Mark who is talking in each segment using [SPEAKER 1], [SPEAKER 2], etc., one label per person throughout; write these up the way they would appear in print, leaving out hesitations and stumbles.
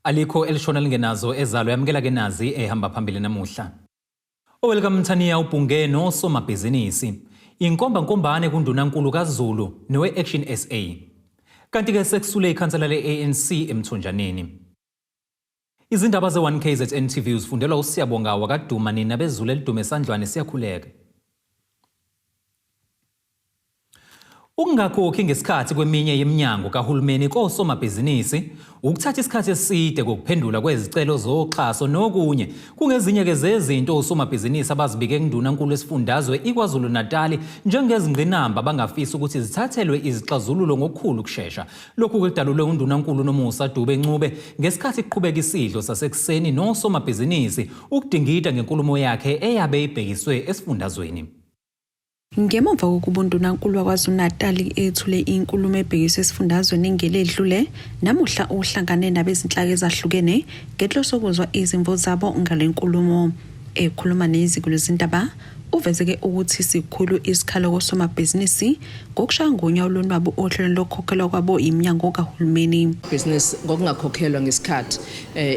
[SPEAKER 1] Alikho elishona lingenazo ezalo yamkela ke nazi ehamba phambili namuhla. Welcome Mthaniya Ubhunge Nosomabhizinisi. Inkomba nkombane kuNdunankulu KAZULU newe-Actionsa. Kanti ke sekusule ikhansela le-ANC eMthonjaneni. Izindaba ze-1KZNTV uzifundelwa uSiyabonga wakaduma nina bezulu elidume esandlwane siyakhuleka. Ukungakhokhi ngesikhathi kweminye yeminyango kahulumeni kosomabhizinisi ukuthatha isikhathi eside kokuphendula kwezicelo zoxhaso nokunye kungezinye ke zezinto osomabhizinisi abazibike kuNdunankulu esifundazwe iKwaZulu-Natal njengezingqinamba bangafisa ukuthi zithathelwe izixazululo ngokukhulu kushesha. Lokhu kudalulwe uNdunankulu noMusa Dube Ncube ngesikhathi kuqhubeka isidlo sasekuseni nosomabhizinisi ukudingida ngenkulumo yakhe eyabe ibhekiswe esifundazweni.
[SPEAKER 2] Ngemuva kokuba uNdunankulu waKwaZulu-Natal ethule inkulumo ebhekiswe esifundazweni engeledlule, namuhla uhlangane nabezinhlaka ezahlukene ngenhloso yokuzwa izimvo zabo ngale nkulumo. Ekhuluma neziko lezindaba uvezeke ukuthi sikhulu isikhalo kosomabhizinisi ngokushaya ngonya olonwabo ohlelweni lokukhokhelwa kwabo iminyango kahulumeni.
[SPEAKER 3] Business ngokungakhokhelwa ngesikhathi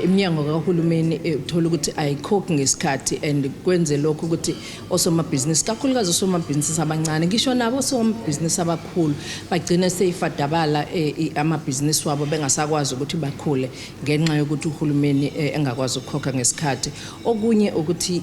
[SPEAKER 3] iminyango kahulumeni uthola ukuthi ayikhokhi ngesikhathi and kwenze lokho ukuthi osomabhizinisi kakhulukazi osomabhizinisi abancane ngisho nabo osomabhizinisi abakhulu bagcina seyifadabala amabhizinisi wabo bengasakwazi ukuthi bakhule ngenxa yokuthi uhulumeni engakwazi ukukhokha ngesikhathi. Okunye ukuthi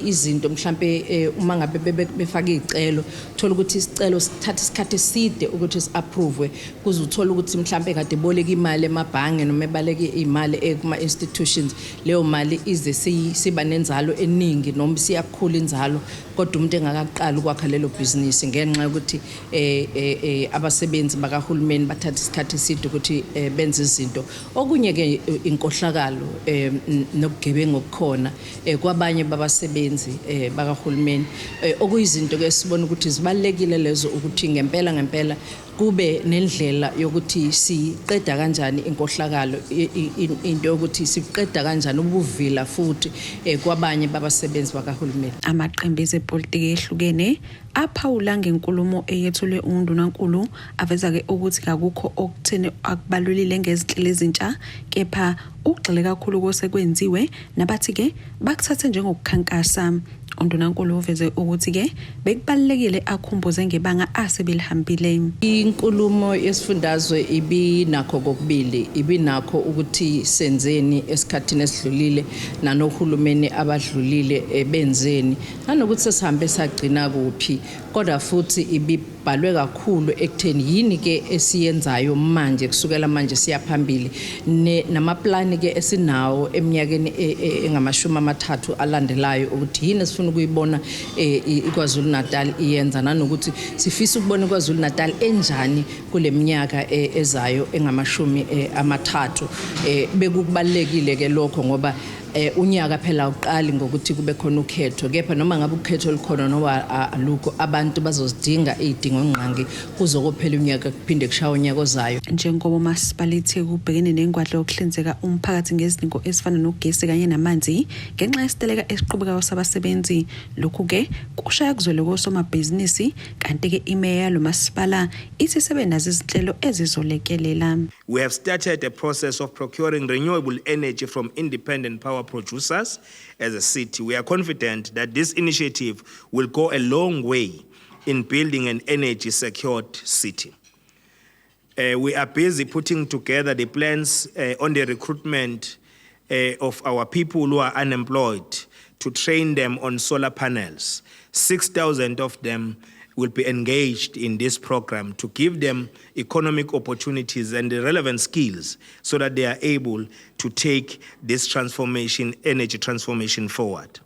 [SPEAKER 3] izinto mhlambe uma ngabe befaka izicelo uthola ukuthi isicelo sithatha isikhathi eside ukuthi si-approve kuze uthola ukuthi mhlambe kade boleka imali emabhange noma ebaleke imali ekuma institutions leyo mali ize siba nenzalo eningi noma siyakhula inzalo kodwa umuntu engakaqala ukwakha lelo business ngenxa yokuthi abasebenzi bakahulumeni bathatha isikhathi eside ukuthi benze izinto. Okunye ke inkohlakalo nobugebengu obukhona kwabanye babasebenzi bakahulumeni okuyizinto ke sibona ukuthi zibalekile lezo ukuthi ngempela kube nendlela yokuthi siqeda kanjani inkohlakalo into yokuthi siqeda kanjani ubuvila futhi kwabanye babasebenzi bakahulumeni.
[SPEAKER 2] Amaqembu ezepolitiki ehlukene aphawula ngenkulumo eyethulwe uNdunankulu aveza ke ukuthi akukho okuthene akubalulile ngezinhlelo ezintsha kepha ugxile kakhulu kosekwenziwe nabathi ke bakuthathe njengokukhankasa. uNdunankulu uveze ukuthi ke bekubalekile akhumbuze ngebanga asebelihambile.
[SPEAKER 3] Inkulumo yesifundazwe ibinakho kokubili, ibinakho ukuthi senzeni esikhathini esidlulile nanohulumeni abadlulile benzeni nanokuthi sesihambe sagcina kuphi, kodwa futhi ibibhalwe kakhulu ekutheni yini ke esiyenzayo manje kusukela manje siyaphambili namaplani ke esinawo eminyakeni engama-30 alandelayo ukuthi yini sifuna ukuyibona iKwaZulu-Natal iyenza nanokuthi sifisa ukubona iKwaZulu-Natal enjani kule minyaka ezayo engama-30. Bekubalekile ke lokho ngoba unyaka phela uqali ngokuthi kube khona ukhetho, kepha noma ngabe ukhetho likhona noma alukho abantu bazozidinga izidingo ngqangi kuzokuphela unyaka kuphinde kushaya unyaka ozayo.
[SPEAKER 2] Njengoba uMasipaliti kubhekene nengwadla yokuhlinzeka umphakathi ngezidingo ezifana nogesi kanye namanzi ngenxa yesiteleka esiqhubekayo sabasebenzi, lokhu ke kushaya kuzwele kosomabhizinisi kanti ke imeya lomasipala ithi sebenazo izinhlelo ezizolekelela.
[SPEAKER 4] We have started a process of procuring renewable energy from independent power producers as a city. We are confident that this initiative will go a long way in building an energy secured city. We are busy putting together the plans on the recruitment of our people who are unemployed to train them on solar panels. 6,000 of them will be engaged in this program to give them economic opportunities and the relevant skills so that they are able to take this transformation, energy transformation forward.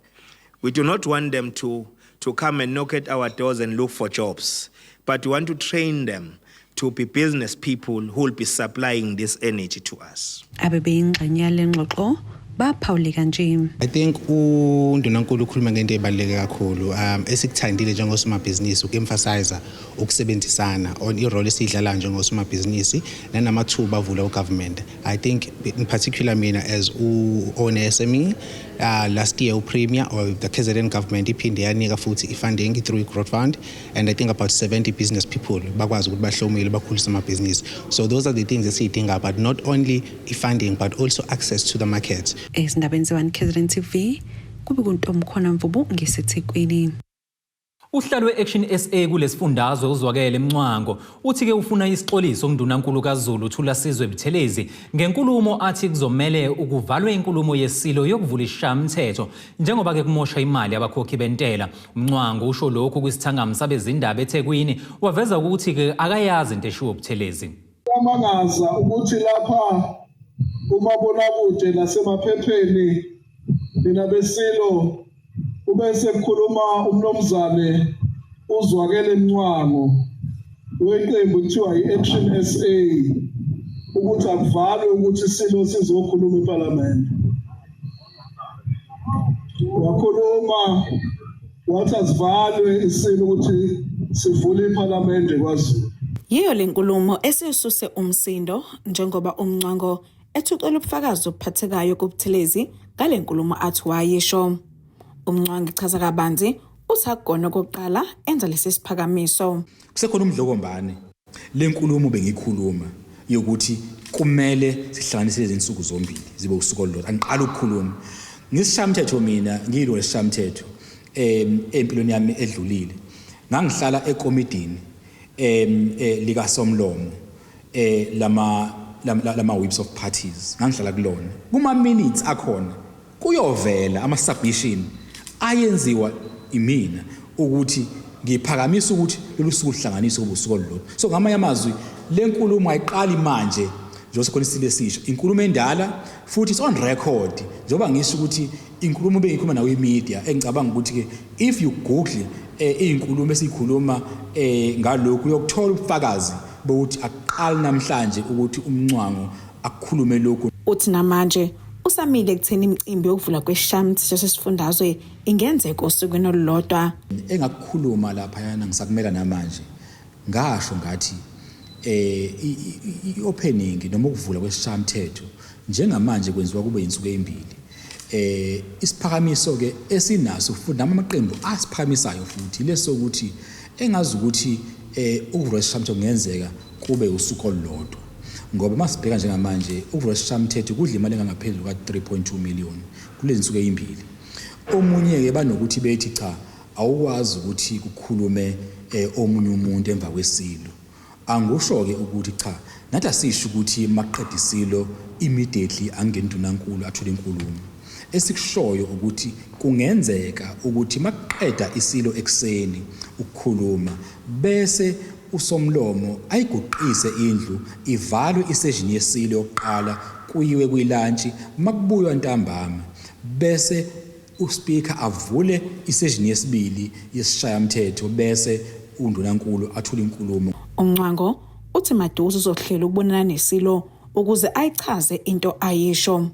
[SPEAKER 4] We do not want them to come and knock at our doors and look for jobs, but we want to train them to be business people who will be supplying this energy to us.
[SPEAKER 2] I
[SPEAKER 5] think uNdunankulu ukhuluma ngento ebaluleke kakhulu esikuthandile njengosomabhizinisi ukuemphasize ukusebenzisana on irole esidlala njengosomabhizinisi nanamathuba avula ugovernment. I think in particular mina as own SME last year uPremier or the KZN government iphinde yanika futhi ifunding through growth fund, and I think about 70 business people bakwazi ukuthi bahlomile bakhulisa amabhizinisi. So those are the things esiyidinga, but not only funding but also access to the market.
[SPEAKER 2] Ezindabeni ze-1KZNTV kube kuntomkhona Mvubu ngesethekwini.
[SPEAKER 1] Uhlalo we-Actionsa kulesifundazwe uzwakele Mncwango uthi ke ufuna isixoliso Undunankulu kaZulu Thulasizwe-Buthelezi ngenkulumo athi kuzomele ukuvalwe inkulumo yesilo yokuvula isishayamithetho njengoba ke kumosha imali abakhokhi bentela. Mncwango usho lokhu kwisithangami sabezindaba eThekwini waveza ukuthi ke akayazi into eshiwo Buthelezi.
[SPEAKER 6] Amangaza ukuthi lapha umabonakude nasemaphepheni mina besilo ubese kukhuluma umnomzane uzwakele Mncwango weqembu kuthiwa i-Actionsa ukuthi akuvalwe ukuthi isilo sizokhuluma eParliament. Wakhuluma wathi asivalwe isilo ukuthi sivule iParliament kwaZulu.
[SPEAKER 2] Yiyo lenkulumo esisuse umsindo njengoba uMncwango ethucela ubufakazi obuphathekayo kuButhelezi ngalenkulumo athi wayisho. Umncwango ichaza kabanzi uthi akugona kokuqala enza lesi siphakamiso.
[SPEAKER 7] Kusekhona umdlokombane lenkulumo bengikhuluma yokuthi kumele sihlanganise lezi insuku zombili zibe usuku olulodwa. Angiqala ukukhuluma ngisishayamithetho mina ngiyilo lesishayamithetho empilweni yami edlulile. Ngangihlala ekomidini lika Somlomo lama whips of parties. Ngangihlala kulona kuma minutes akhona kuyovela ama submission ayenziwa imina ukuthi ngiphakamisa ukuthi lolu suku lihlanganiswe ubusuku olulodwa. So ngamanye amazwi lenkulumo ayiqali manje njengoba sikhona isilo esisho inkulumo endala futhi it's on record njengoba ngisho ukuthi inkulumo bengikhuluma nawe imedia engicabanga ukuthi ke if you google inkulumo esikhuluma ngalokhu uyokuthola ubufakazi bokuthi aqala namhlanje ukuthi uMncwango akukhulume lokhu.
[SPEAKER 2] Uthi namanje usamile ekutheni imicimbi yokuvula kwesishayamithetho sesifundazwe ingenzeka osukwini olulodwa.
[SPEAKER 7] Engakukhuluma lapha yana ngisakumela namanje ngasho ngathi i-opening noma ukuvula kwesishayamithetho njengamanje kwenziwa kube insuku ezimbili. Isiphakamiso ke esinaso futhi namaqembu asiphakamisayo futhi leso ukuthi engazi ukuthi ukuvula kwesishayamithetho kungenzeka kube usuku olulodwa. Ngoba masibheka njengamanje ukuvula isishayamithetho kudla imali engaphezulu ka3.2 million kulezi insuku ezimbili. Omunye ke banokuthi bethi cha awukwazi ukuthi kukhulume omunye umuntu emva kwesilo. Angusho ke ukuthi cha nathi asisho ukuthi maqedwe isilo immediately angendunankulu athole inkulumo. Esikushoyo ukuthi kungenzeka ukuthi maqeda isilo ekseni ukukhuluma bese uSomlomo ayiguqise indlu ivalwe isession yesilo yokuqala kuyiwe kuyilunch makubuywa ntambama bese uSpeaker avule isession yesibili yesishayamthetho bese uNdunankulu athule inkulumo.
[SPEAKER 2] Umncwango uthi maduze uzohlela ukubonana nesilo ukuze ayichaze into ayisho.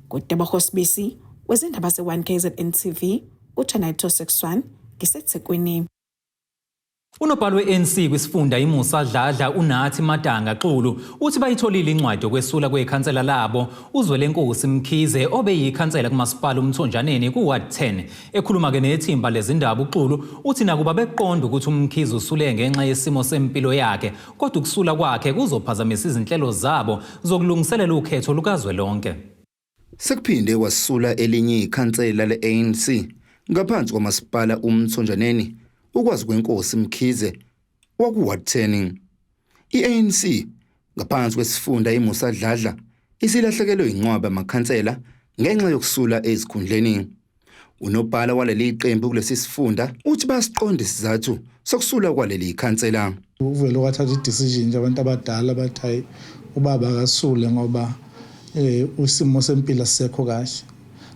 [SPEAKER 2] Kudaba Hosbisi wezindaba ze1KZNTV uChannel 261 ngiseThekwini.
[SPEAKER 1] Unobhala we-ANC kwisifunda iMusa Dladla uNathi Madanga Xulu uthi bayitholile incwadi yokwesula kwekhansela labo uZwelenkosi Mkhize obeyikhansela kumasipala uMthonjaneni kuWard 10 ekhuluma ke nethimba lezindaba uXulu uthi nakuba beqonda ukuthi uMkhize usule ngenxa yesimo sempilo yakhe kodwa ukusula kwakhe kuzophazamisa izinhlelo zabo zokulungiselela ukhetho lukazwelonke.
[SPEAKER 8] Sekuphinde wasula elinye ikhansela le-ANC ngaphansi kwamasipala uMthonjaneni ukwazi kwenkosi Mkhize wakuWard 10. I-ANC ngaphansi kwesifunda iMusa Dladla isilahlekelwe inqwaba amakhansela ngenxa yokusula ezikhundleni. Unobhala waleli iqembu kulesi sifunda uthi basiqonda isizathu sokusula kwaleli ikhansela.
[SPEAKER 6] Uvele wathatha i-decision nje abantu abadala bathi ubaba akasule ngoba usimo sempilo sisekho kahle.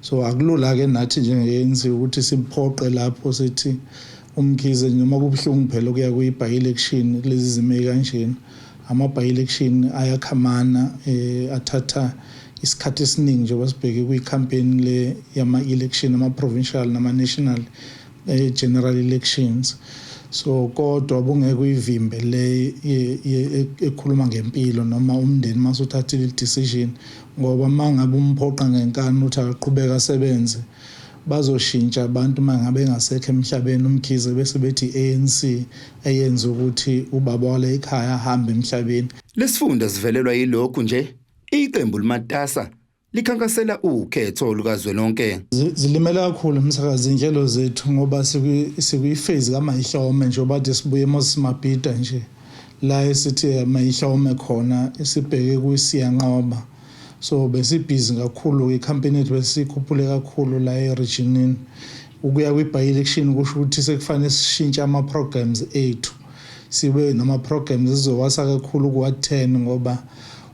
[SPEAKER 6] So akulula ke nathi njenge-ANC ukuthi simphoqe lapho sithi uMkhize noma kubhlungu phela kuya kuyi-by election lezi zime kanjena. Ama-by election ayakhamana athatha isikhathi esiningi nje basibheke kwi-campaign le yama-election ama-provincial nama-national general elections. So kodwa bungeke uyivimbe le ekhuluma ngempilo noma umndeni masuthathile i-decision ngoba mangabe umphoqa ngenkani uthi aqhubeka asebenze bazoshintsha abantu mangabe engasekho emhlabeni umkhize bese bethi ANC eyenza ukuthi ubaba wale ekhaya ahambe emhlabeni.
[SPEAKER 8] Lesifunda sivelelwa yilokhu nje iqembu limatasa likhankasela ukhetho lukazwelonke.
[SPEAKER 6] Zilimela kakhulu umsakazi inhlelo zethu ngoba sikuyiphase kaMayihlome nje obathi sibuye eMosmabhida nje la esithi Mayihlome khona isibheke kusiyanqoba. So besibhizi kakhulu icampaign yethu besikhuphule kakhulu la eregionini ukuya kwi-by-election kusho ukuthi sekufanele sishintshe ama-programs ethu sibe nama-programs ezizowasa kakhulu ku-10 ngoba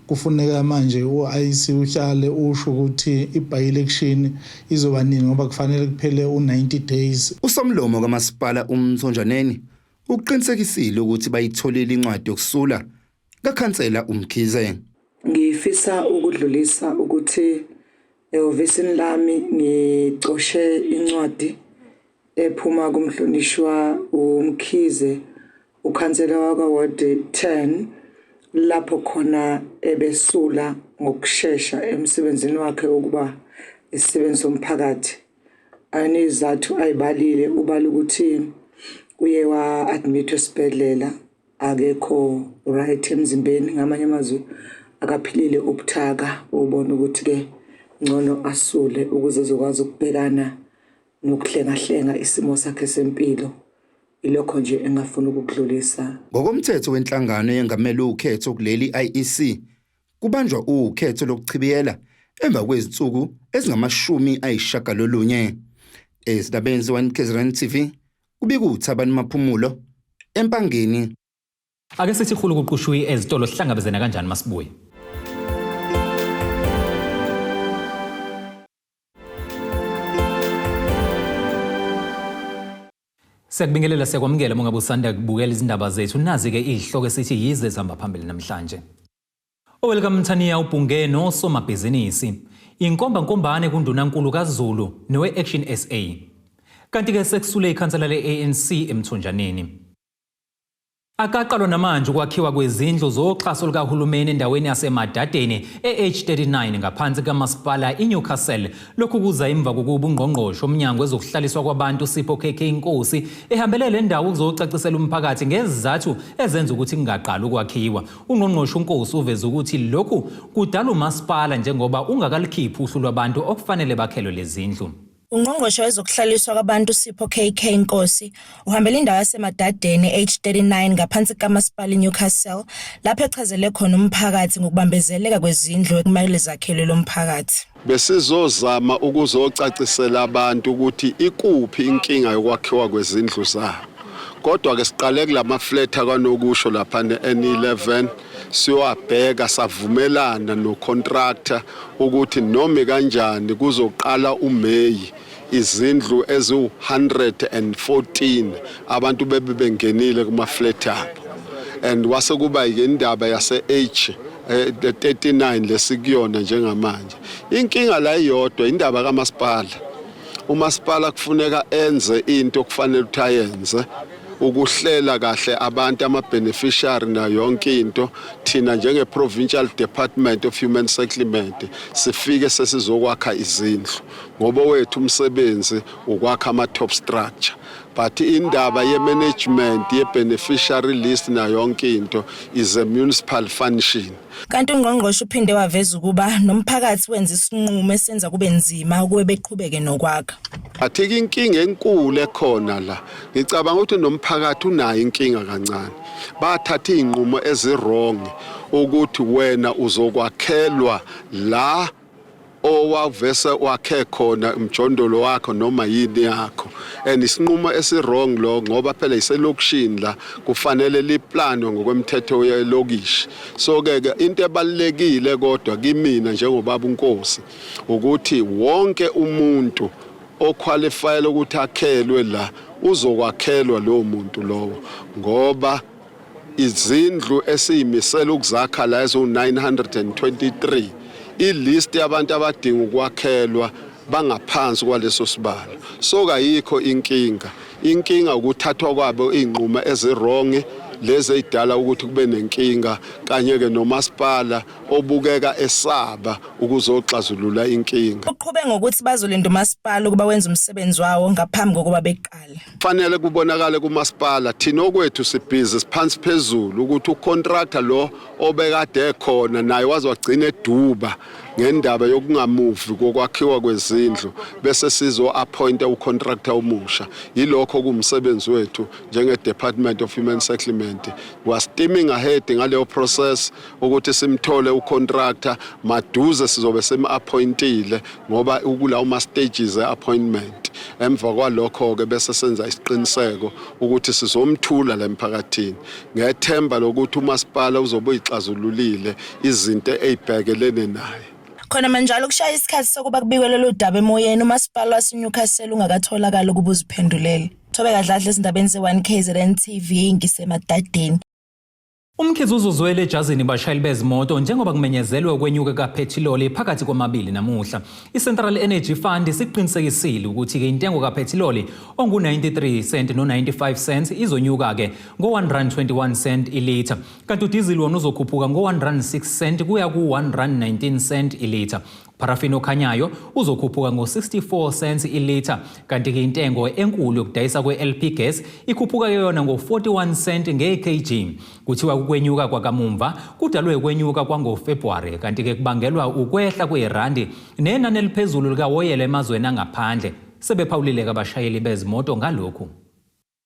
[SPEAKER 6] kufuneka manje u-IC uhlale usho ukuthi i-by-election izoba nini ngoba kufanele kuphele u-90 days.
[SPEAKER 8] Usomlomo kamasipala uMthonjaneni uqinisekisile ukuthi bayitholile incwadi yokusula kakhansela uMkhize.
[SPEAKER 9] Ngifisa ukudlulisa ukuthi ehhovisini lami ngicoshe incwadi ephuma kumhlonishwa uMkhize ukhansela wakwa-Ward 10 lapho khona ebesula ngokusheshsha emsebenzini wakhe ukuba isisebenzi somphakathi. Anezathu ayibalile ubala ukuthi uye wa-admit esibhedlela akekho right emzimbeni ngamanye amazwi akaphilile ubuthaka ubona ukuthi ke ngcono asule ukuze ezokwazi ukubhekana nokuhlengahlenga isimo sakhe sempilo. Ilokho nje engafuna ukudlulisa.
[SPEAKER 8] Ngokomthetho wenhlangano yengamele ukhetho kuleli IEC kubanjwa ukhetho lokuchibiyela emva kwezinsuku ezingama-90. Ezindabeni ze-1KZNTV kubika uThabani Maphumulo eMpangeni.
[SPEAKER 1] Ake sithi khulu kuqhushuyi ezitolo sihlangabezena kanjani masibuye. Siyakubingelela siyakwamukela mongabe usanda kubukela izindaba zethu nazi ke ihloko esithi yize zihamba phambili namhlanje. Welcome Mthaniya Ubhunge Nosomabhizinisi. Inkomba-nkombane kuNdunankulu KAZULU newe-Actionsa. Kanti ke sekusule ikhansela le-ANC eMthonjaneni. Akaqalwa namanje ukwakhiwa kwezindlu zoxhaso lukahulumeni endaweni yaseMadadeni e-H39 ngaphansi kamasipala iNewcastle. Lokhu kuza emva kokuba ungqongqoshe omnyango wezokuhlaliswa kwabantu Sipho KK Inkosi ehambelele indawo ukuzocacisela umphakathi ngezizathu ezenza ukuthi kungaqali ukwakhiwa. Ungqongqoshe uNkosi uveza ukuthi lokhu kudala umasipala njengoba ungakalikhiphi uhlu lwabantu okufanele bakhelwe lezindlu.
[SPEAKER 10] Ungqongqoshe wezokuhlaliswa kwabantu Sipho KK Inkosi uhambele indawo yaseMadadeni H39 ngaphansi kamasipala iNewcastle lapho echazele khona umphakathi ngokubambezeleka kwezindlu ekumele zakhelwe lo mphakathi.
[SPEAKER 11] Besizozama ukuzocacisela abantu ukuthi ikuphi inkinga yokwakhiwa kwezindlu zabo. Kodwa ke siqale kulama flat akanokusho lapha ne-N11 siwabheka savumelana no contractor ukuthi noma kanjani kuzoqala uMay izindlu ezu114 abantu bebengenile kuma flat abo and wase kuba indaba yase H39 lesikuyona njengamanje. Inkinga la iyodwa indaba kamasipala. Umasipala kufuneka enze into okufanele ukuthi ayenze ukuhlela kahle abantu ama-beneficiary na yonke into. Thina njenge-Provincial Department of Human Settlement sifike sesizokwakha izindlu ngoba wethu umsebenzi ukwakha ama-top structure. But indaba ye-management ye-beneficiary list na yonke into is a municipal function.
[SPEAKER 10] Kanti ungqongqoshe uphinde waveza ukuba nomphakathi wenza isinqumo esenza kube nzima ukuba beqhubeke nokwakha.
[SPEAKER 11] Athi inkinga enkulu ekhona la. Ngicabanga ukuthi nomphakathi unayo inkinga kancane. Bathatha inqumo ezirong ukuthi wena uzokwakhelwa la owavese wakhe khona umjondolo wakho noma yini yakho. And isinqumo esirong lo ngoba phela iselokishini la kufanele liplanwe ngokwemthetho yelokishi. So ke into ebalekile kodwa kimina njengobaba uNkosi ukuthi wonke umuntu oqualifyele ukuthi akhelwe la uzokwakhelwa lo muntu lowo ngoba izindlu esiyimisela ukuzakha la ezo923 ilist yabantu abadinga ukwakhelwa bangaphansi kwaleso sibalo. So kayikho inkinga ukuthathwa kwabo inqumo ezirong lezi ezidala ukuthi kube nenkinga kanye ke nomasipala obukeka esaba ukuzoxazulula inkinga.
[SPEAKER 10] Uqhube ngokuthi bazolinda umasipala ukuba wenze umsebenzi wawo ngaphambi kokuba beqale.
[SPEAKER 11] Fanele kubonakale kumasipala thina okwethu sibhizi siphansi phezulu ukuthi ucontractor lo obekade ekhona naye waze wagcina eduba ngendaba yokungamuvi kokwakhiwa kwezindlu bese sizo appointa ucontractor omusha. Yilokho kumsebenzi wethu njenge Department of Human Settlement. We are steaming ahead ngaleyo process ukuthi simthole ucontractor maduze sizobe sema-appointile ngoba ukula uma stages appointment. Emva kwalokho ke bese senza isiqiniseko ukuthi sizomthula lemphakathini ngethemba lokuthi umasipala uzobe uyixazululile izinto ezibhekelene naye.
[SPEAKER 10] Khona manje ukushaya isikhathi sokuba kubikwe lelo daba emoyeni umasipala waseNewcastle ungakatholakala ukuba uziphendulele. Thobeka Dladla ezindabeni ze-1KZNTV ngisemadadeni.
[SPEAKER 1] Umkhize uzozwele ejazini bashayeli bezimoto njengoba kumenyezelwe ukwenyuka kaphethiloli phakathi kwamabili namuhla. iCentral Energy Fund siqinisekisile ukuthi ke intengo kaphethiloli ongu-93 cent no-95 cents izonyuka ke ngo-R1.21 cent ilitha. Kanti udizili wona uzokhuphuka ngo-R1.06 cent kuya ku-R1.19 cent ilitha. Parafino okhanyayo uzokhuphuka ngo-64 cents ilitha, kanti ke intengo enkulu yokudayisa kwe-LP gas ikhuphuka yona ngo-41 cent nge-kg. Kuthiwa ukwenyuka kwakamumva kudalwe ukwenyuka kwangoFebruary, kanti ke kubangelwa ukwehla kweRandi nenani eliphezulu likawoyela emazweni angaphandle. Sebephawulile abashayeli bezimoto ngalokhu.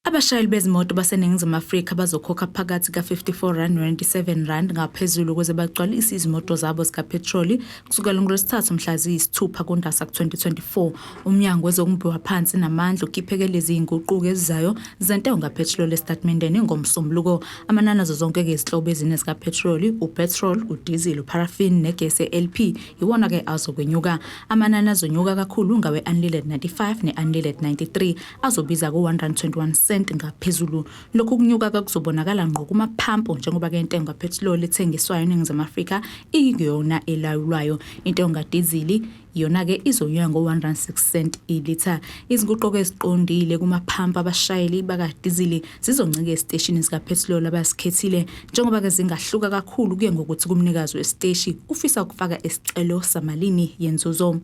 [SPEAKER 12] Abashayeli bezimoto baseNingizimu Afrika bazokhokha phakathi ka-R54.97 ngaphezulu ukuze bagcwalise izimoto zabo zikapetroli kusukela ngoLwesithathu mhla ziyisithupha kuNdasa 2024. Umnyango wezokumbhiwa phansi namandla ukiphekeleza izinguquko ezizayo zentengo kapetroli estatementeni ngomsombuluko. Amanani azo zonke izihlobo ezine zikapetroli, upetrol, udizili, uparafin negesi LP iwona ke azokwenyuka. Amanani azonyuka kakhulu ngawe unleaded 95 ne-unleaded 93 azobiza ku-R1.21 cent ngaphezulu. Lokhu kunyuka kuzobonakala ngqo kumaphampo njengoba ke intengo kapetroli ethengiswayo eNingizimu Afrika iyona elawulwayo. Intengo kadizili yona ke izonyuka ngo-R1.06 cent ilitha. Izinguquko eziqondile kumaphampo abashayeli bakadizili zizoncike esiteshini sikapetroli abasikhethile njengoba ke zingahluka kakhulu kuye ngokuthi kumnikazi wesiteshi ufisa ukufaka isicelo samalini yenzuzo.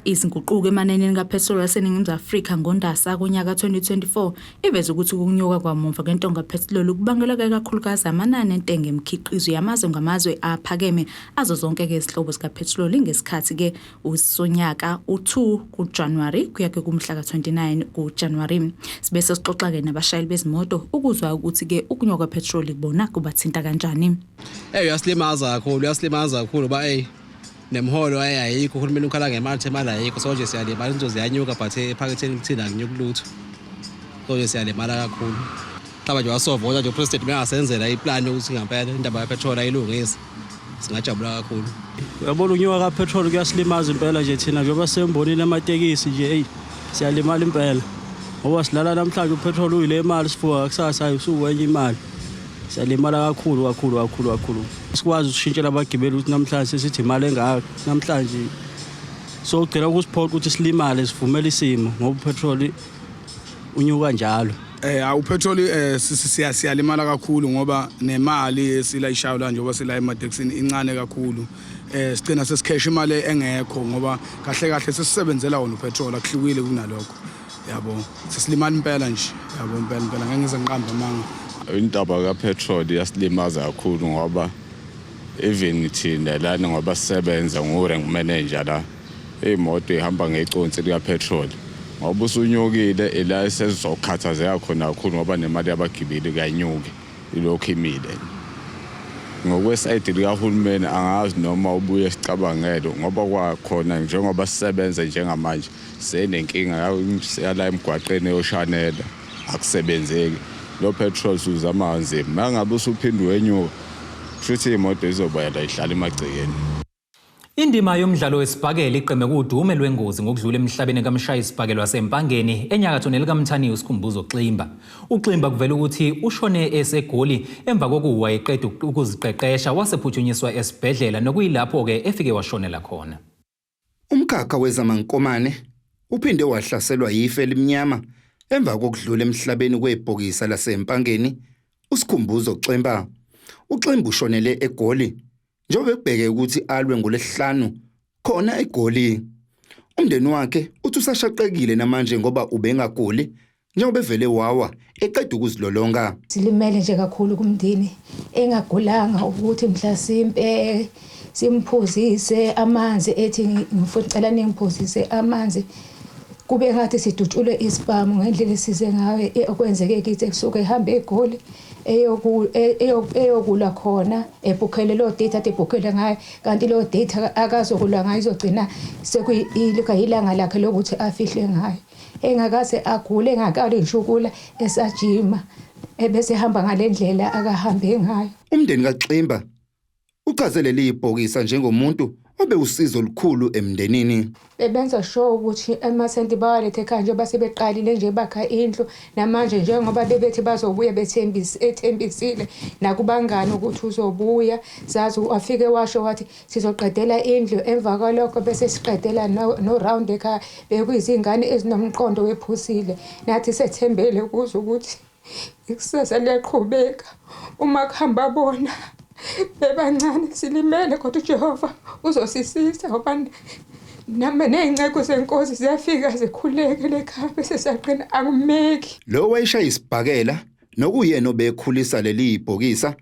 [SPEAKER 12] Izinguquko emananini kapetroli yaseNingizimu Afrika ngoNdasa kunyaka 2024 iveza ukuthi ukunyuka kwamumva kwentengo kapetroli kubangelwa kakhulukazi amanani entengo emikhiqizo yamazwe ngamazwe aphakeme azo zonke ke izihlobo zikapetroli ngesikhathi ke usonyaka u2 kuJanuary kuya ke kumhla ka29 kuJanuary. Sibese sixoxa ke nabashayeli bezimoto ukuzwa ukuthi ke ukunyuka kapetroli kubona kubathinta kanjani.
[SPEAKER 13] Uyasilimaza kakhulu ba nemholo ayayikho uhulumeni ukhala ngemali ayikho so nje siyalimala inzozi yanyuka but ephaketheni kuthina akunyuka lutho so nje siyalimala kakhulu. Hlaba nje wasovota nje president bengasenzela iplan ukuthi ngempela indaba yapetrol ayilungise singajabula kakhulu.
[SPEAKER 14] Uyabona unyuka kapetrol kuyasilimaza impela nje thina njengoba sembonile amatekisi nje siyalimala impela ngoba silala namhlanje upetrol uyile imali sifuka kusasa ayisuwenye imali. Siyalimala kakhulu. Sikwazi ukushintshela abagibeli ukuthi namhlanje sesithi imali engaka namhlanje so ugcina ukusiphoqa ukuthi silimale sivumele isimo ngoba upetrol unyuka njalo.
[SPEAKER 15] Upetrol siyalimala kakhulu ngoba nemali esilayishayo la njengoba sila ematekisini incane kakhulu. Sigcina sesikhesha imali engekho ngoba kahle sesisebenzela wona upetrol akuhlukile kunalokho. Yabo sesilimala impela nje. Yabo impela ngeke ngize ngiqambe amanga.
[SPEAKER 16] Indaba kapetrol yasilimaza kakhulu ngoba even thina lana ngoba sisebenza ngo-rank manager la imoto ihamba ngeconsi likapetrol ngoba usunyukile ila sesizokhathazeka khona kakhulu ngoba nemali yabagibeli kanyuke ilokhu imile. Ngokwesayidi likahulumeni angazi noma ubuye sicabangele ngoba kwakhona njengoba sisebenza njengamanje senenkinga yala emgwaqeni yoshanela akusebenzeki. Lo petrol suzama kanzima mangabe usuphindwe wenyuka futhi imoto izobayela ihlala emagcekeni.
[SPEAKER 1] Indima yomdlalo wesibhakela iqeme kudume lwengozi ngokudlula emhlabeni kaMshayi isibhakela wasempangeni enyakatho nelikaMthaniya usikhumbuzo Ximba. uXimba kuvela ukuthi ushone esegoli emva kokuwa eqeda ukuziqeqesha wasephuthunyiswa esibhedlela nokuyilapho ke efike washonela khona.
[SPEAKER 8] Umkhakha wezamankomane uphinde wahlaselwa yife elimnyama emva kokudlula emhlabeni kwebhokisa lasempangeni usikhumbuzo Xemba uXemba ushonele eGoli njengoba kubheke ukuthi alwe ngolesihlanu khona eGoli. Umndeni wakhe uthi usashaqekile namanje ngoba ubengagoli njengoba evele wawa eqeda ukuzilolonga.
[SPEAKER 17] Silimele nje kakhulu kumndeni engagolanga ukuthi mhlasimpe simphuzise amanzi ethi ngifuna ningiphuzise amanzi kube ngathi sidutshulwe isibhamu ngendlela esize ngawe okwenzeke kithi kusuke ehambe eGoli eyokula khona ebhukhele lo date ade bhukhele ngayo kanti lo date akazokula ngayo izogcina sekuyilanga lakhe lokuthi afihle ngayo engakaze agule engakali ngishukula esajima ebese ehamba ngalendlela akahambe ngayo.
[SPEAKER 8] Umndeni kaXemba uchazele libhokisa njengomuntu obe usizo olukhulu emndenini.
[SPEAKER 17] Bebenza sure ukuthi amasenti bawalethe ekhaya nje base beqalile nje bakha indlu namanje njengoba bebethi bazobuya ethembisile nakubangani ukuthi uzobuya zazi afike washo wathi sizoqedela indlu emva kwalokho bese siqedela no round ekhaya bekuyizingane ezinomqondo wephusile nathi sethembele kuze ukuthi ikusasa liyaqhubeka uma kuhamba bona bebancane silimele kodwa uJehova uzosisiza ngoba nami nezinceko zenkosi ziyafika zikhuleke lekhaya bese siyaqina akumeki.
[SPEAKER 8] Lo wayishaya isibhakela nokuyena obekhulisa leli ibhokisa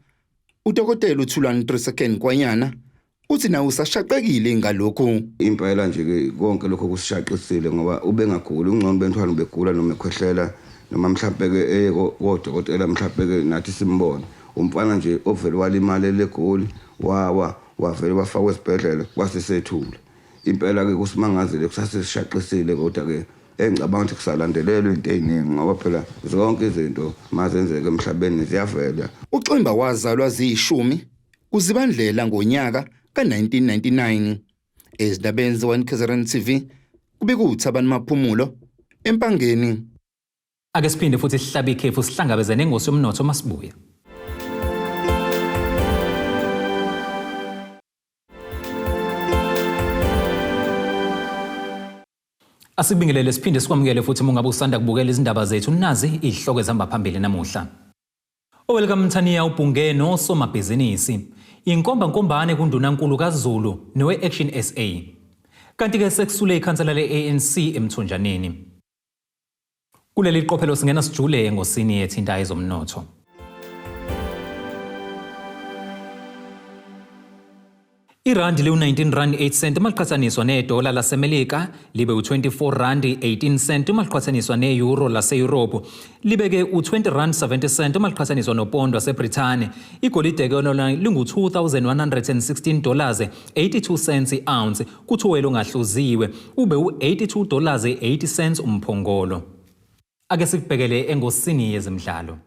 [SPEAKER 8] uDokotela uThulani 3 second kwanyana uthi nawe usashaqekile ngalokho.
[SPEAKER 18] Impela nje konke lokho kusishaqisile ngoba ubengaguli ungcono benthwana ubegula noma ekhwehlela noma mhlawumbe ke kodokotela mhlawumbe nathi simbone umfana nje ovele walimala leGoli wavele wafakwa esibhedlela kwasesethule. Impela ke kusimangazile kusasishaqisile kodwa ke engicabanga ukuthi kusalandelelwe into eziningi ngoba phela zonke izinto mazenzeke emhlabeni ziyavela.
[SPEAKER 8] uXemba wazalwa ziyishumi kuZibandlela ngonyaka ka1999 ezindabeni ze-1KZNTV kube kuThabani Maphumulo eMpangeni.
[SPEAKER 1] Ake siphinde futhi sihlabe ikhefu sihlangabezene nengosi yomnotho masibuya. Asibingelele siphinde sikwamukele futhi mungabe usanda kubukela izindaba zethu nazi izihloko ezihamba phambili namuhla. Welcome Mthaniya Ubhunge Nosomabhizinisi. Inkomba-nkombane kuNdunankulu kaZulu newe-Actionsa. Kanti ke sekusule ikhansela le-ANC eMthonjaneni. Kuleli qophelo singena sijule engosini yethinta ezomnotho. Irandi le-19.8 maliqhathaniswa nedola laseMelika libe u-24.18 maliqhathaniswa ne-euro lase-Europe libe ke u-20.70 maliqhathaniswa nopondo waseBrithani. Igolide ke lona lingu-$2,116.82 i-ounce kuthuwelo ngahluziwe ube u-$82.80 umphongolo. Ake sikubhekele engosini yezemidlalo.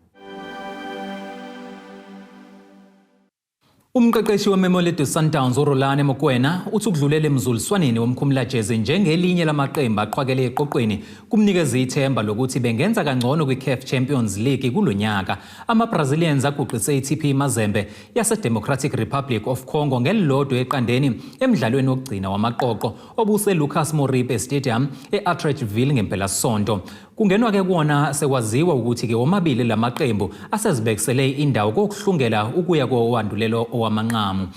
[SPEAKER 1] Umqeqeshi weMamelodi Sundowns uRolani Mokoena uthi ukudlulela emzuliswaneni womkhumulajezi njengelinye lamaqembu aqhwakele eqoqweni kumnikeza ithemba lokuthi bengenza kangcono kwiCAF Champions League kulonyaka. Ama-Brazilians aguqise iTP Mazembe yase-Democratic Republic of Congo ngelilodwa eqandeni emdlalweni wokugcina wamaqoqo obuse Lucas Moripe Stadium e-Atteridgeville ngempelasonto. Kungenwa ke kuona sekwaziwa ukuthi ke omabili lamaqembu asezibekisele indawo kokuhlungela ukuya kowandulelo owamanqamu.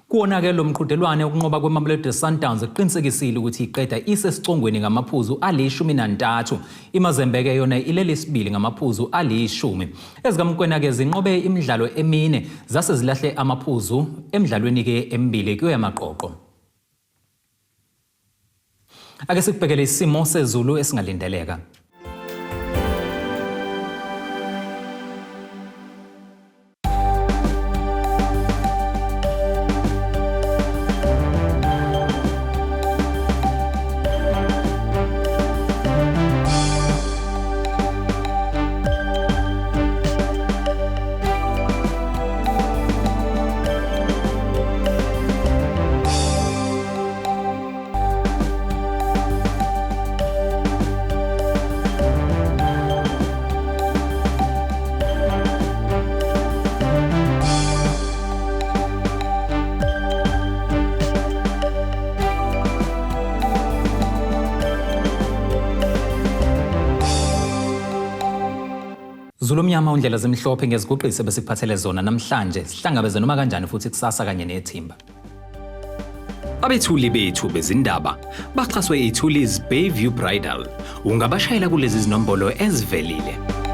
[SPEAKER 1] Kuona ke lo mqhudelwane ukunqoba kweMamelodi Sundowns eqinisekisile ukuthi iqeda isesicongweni ngamaphuzu ali-13. iMazembe ke yona ilelesibili ngamaphuzu ali-10. Ezikamkwena ke zinqobe imidlalo emine zase zilahle amaphuzu emidlalweni ke emibili kuyamaqoqo. Ake sikubhekele isimo sezulu esingalindeleka. Zulu Mnyama undlela zemhlophe ngeziguqise besikuphathele zona namhlanje sihlangabeze noma kanjani futhi kusasa kanye nethimba. Abethuli bethu bezindaba baxhaswe iThuli's Bayview Bridal. Ungabashayela kulezi zinombolo ezivelile.